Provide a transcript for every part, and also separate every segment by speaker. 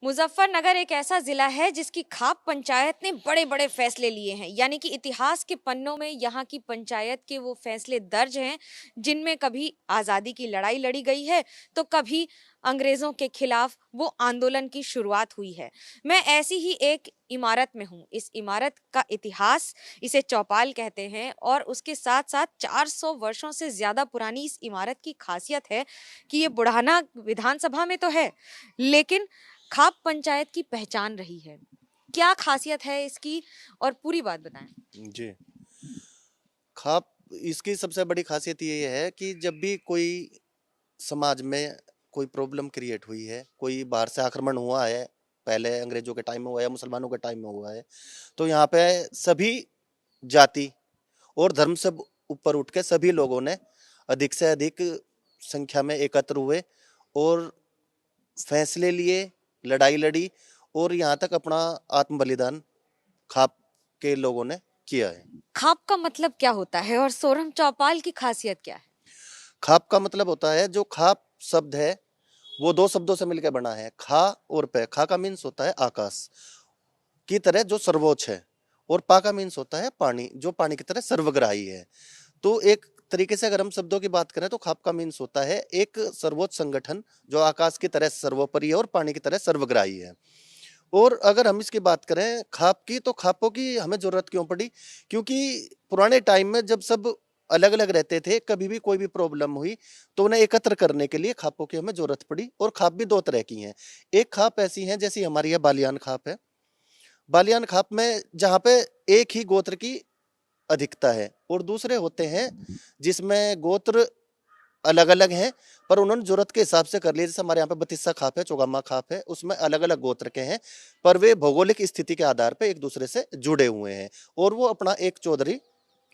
Speaker 1: मुजफ्फरनगर एक ऐसा जिला है जिसकी खाप पंचायत ने बड़े बड़े फैसले लिए हैं, यानी कि इतिहास के पन्नों में यहाँ की पंचायत के वो फैसले दर्ज हैं जिनमें कभी आज़ादी की लड़ाई लड़ी गई है तो कभी अंग्रेजों के खिलाफ वो आंदोलन की शुरुआत हुई है। मैं ऐसी ही एक इमारत में हूँ। इस इमारत का इतिहास, इसे चौपाल कहते हैं, और उसके साथ साथ 400 वर्षों से ज्यादा पुरानी इस इमारत की खासियत है कि ये बुढ़ाना विधानसभा में तो है, लेकिन खाप पंचायत की पहचान रही है। क्या खासियत है इसकी, और पूरी बात बताएं।
Speaker 2: जी। खाप इसकी सबसे बड़ी खासियत ये है कि जब भी कोई समाज में कोई प्रॉब्लम क्रिएट हुई है, कोई बाहर से आक्रमण हुआ है, पहले अंग्रेजों के टाइम में हुआ है, मुसलमानों के टाइम में हुआ है, तो यहाँ पे सभी जाति और धर्म से ऊपर उठ के सभी लोगों ने अधिक से अधिक संख्या में एकत्र हुए और फैसले लिए, लड़ाई लड़ी और यहाँ तक अपना आत्म बलिदान खाप के लोगों ने किया है।
Speaker 1: खाप का मतलब क्या होता है और सोरम चौपाल की खासियत क्या है?
Speaker 2: खाप का मतलब होता है, जो खाप शब्द है वो दो शब्दों से मिलकर बना है, खा और पे। खा का मीन्स होता है आकाश की तरह जो सर्वोच्च है, और पा का मीन्स होता है पानी, जो पानी की तरह सर्वग्राही है। तो एक तरीके से अगर हम शब्दों की बात करें तो खाप का मीन्स होता है एक सर्वोच्च संगठन जो आकाश की तरह सर्वोपरि है और पानी की तरह सर्वग्राही है। और अगर हम इसकी बात करें खाप की, तो खापों की हमें जरूरत क्यों पड़ी? क्योंकि पुराने टाइम में जब सब अलग अलग रहते थे, कभी भी कोई भी प्रॉब्लम हुई तो उन्हें एकत्र करने के लिए खापों की हमें जरूरत पड़ी। और खाप भी दो तरह की हैं। एक खाप ऐसी है जैसी हमारी है बालियान खाप है। बालियान खाप में जहाँ पे एक ही गोत्र की अधिकता है, और दूसरे होते हैं जिसमें गोत्र अलग अलग हैं पर उन्होंने जरूरत के हिसाब से कर लिया। जैसे हमारे यहाँ पे बतिस्सा खाप है, चौगामा खाप है, उसमें अलग अलग गोत्र के हैं पर वे भौगोलिक स्थिति के आधार पर एक दूसरे से जुड़े हुए हैं और वो अपना एक चौधरी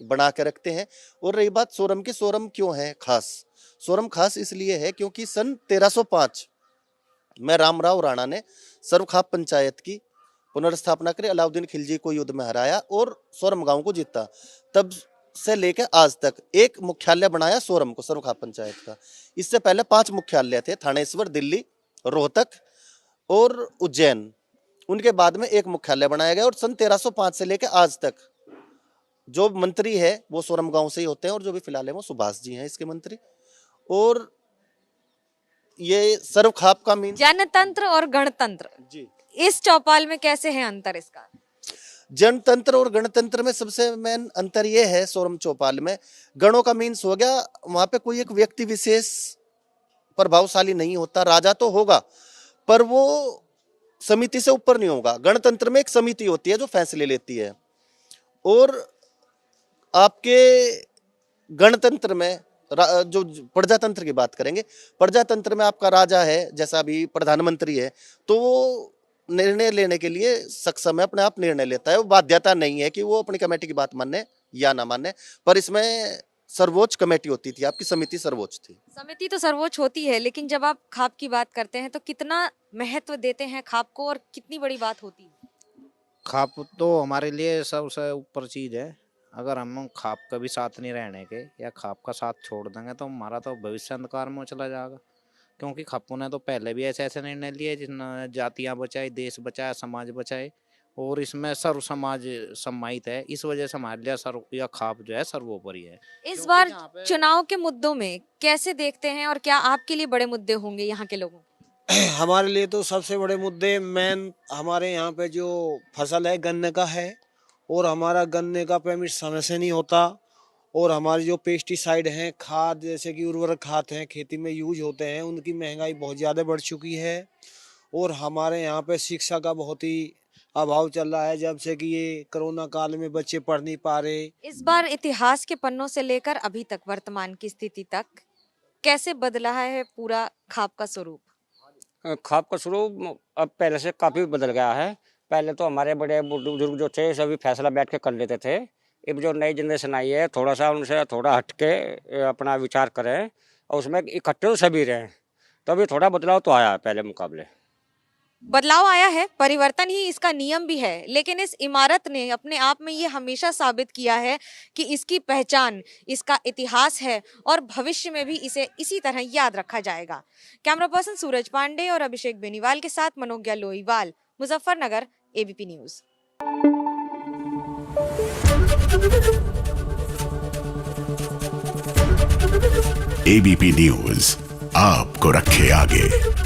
Speaker 2: बना के रखते हैं। और रही बात सोरम की, सोरम क्यों है खास? सोरम खास इसलिए है क्योंकि सन 1305 में रामराव राणा ने सर्वखाप पंचायत की पुनर्स्थापना करी, अलाउद्दीन खिलजी को युद्ध में हराया और सोरम गांव को जीता। तब से लेकर आज तक एक मुख्यालय बनाया सोरम को, सर्वखाप पंचायत का। इससे पहले 5 मुख्यालय थे, थानेश्वर, दिल्ली, रोहतक और उज्जैन। उनके बाद में एक मुख्यालय बनाया गया और सन 1305 से लेकर आज तक जो मंत्री है वो सोरम गांव से ही होते हैं, और जो भी फिलहाल है वो सुभाष जी हैं इसके मंत्री। और ये सर्वखाप का मीन
Speaker 1: जनतंत्र और गणतंत्र,
Speaker 2: जी,
Speaker 1: इस चौपाल में कैसे है अंतर इसका?
Speaker 2: जनतंत्र और गणतंत्र में सबसे मेन अंतर यह है, सोरम चौपाल में गणों का मीन्स हो गया वहां पे कोई एक व्यक्ति विशेष प्रभावशाली नहीं होता। राजा तो होगा पर वो समिति से ऊपर नहीं होगा। गणतंत्र में एक समिति होती है जो फैसले लेती है, और आपके गणतंत्र में जो प्रजातंत्र की बात करेंगे, प्रजातंत्र में आपका राजा है, जैसा अभी प्रधानमंत्री है, तो वो निर्णय लेने के लिए सक्षम है, अपने आप निर्णय लेता है। वो बाध्यता नहीं है कि वो अपनी कमेटी की बात माने या ना माने। पर इसमें सर्वोच्च कमेटी होती थी, आपकी समिति सर्वोच्च थी।
Speaker 1: समिति तो सर्वोच्च होती है, लेकिन जब आप खाप की बात करते हैं तो कितना महत्व देते हैं खाप को और कितनी बड़ी बात होती है?
Speaker 3: खाप तो हमारे लिए सबसे ऊपर चीज है। अगर हम खाप का भी साथ नहीं रहने के या खाप का साथ छोड़ देंगे तो हमारा तो भविष्य अंधकार में चला जाएगा। क्योंकि खापों ने तो पहले भी ऐसे ऐसे निर्णय लिए जिसने जातियां बचाई, देश बचाया, समाज बचाए, और इसमें सर्व समाज सम्मानित है। इस वजह से हमारे लिए सर्व या खाप जो है सर्वोपरि है।
Speaker 1: इस
Speaker 3: क्योंकि
Speaker 1: बार
Speaker 3: यहाँ पे
Speaker 1: चुनाव के मुद्दों में कैसे देखते हैं, और क्या आपके लिए बड़े मुद्दे होंगे यहाँ के लोगों के?
Speaker 4: हमारे लिए तो सबसे बड़े मुद्दे मेन हमारे यहाँ पे जो फसल है गन्ने का है, और हमारा गन्ने का पेमेंट समय से नहीं होता। और हमारे जो पेस्टिसाइड हैं, खाद जैसे कि उर्वरक खाद हैं खेती में यूज होते हैं, उनकी महंगाई बहुत ज़्यादा बढ़ चुकी है। और हमारे यहाँ पे शिक्षा का बहुत ही अभाव चल रहा है, जब से कि ये कोरोना काल में बच्चे पढ़ नहीं पा रहे।
Speaker 1: इस बार इतिहास के पन्नों से लेकर अभी तक वर्तमान की स्थिति तक कैसे बदला है पूरा खाप का स्वरूप?
Speaker 5: खाप का स्वरूप अब पहले से काफ़ी बदल गया है। पहले तो हमारे बड़े बुजुर्ग जो थे सभी फैसला बैठ के कर लेते थे। अब जो नई जनरेशन आई है थोड़ा सा उनसे थोड़ा हट के अपना विचार करें और उसमें इकट्ठे तो सभी रहें, तो अभी थोड़ा बदलाव तो आया है पहले मुकाबले।
Speaker 1: बदलाव आया है, परिवर्तन ही इसका नियम भी है, लेकिन इस इमारत ने अपने आप में ये हमेशा साबित किया है कि इसकी पहचान, इसका इतिहास है और भविष्य में भी इसे इसी तरह याद रखा जाएगा। कैमरा पर्सन सूरज पांडे और अभिषेक बेनीवाल के साथ Manogya Loiwal, Muzaffarnagar, ABP news.
Speaker 6: ABP news आपको रखे आगे।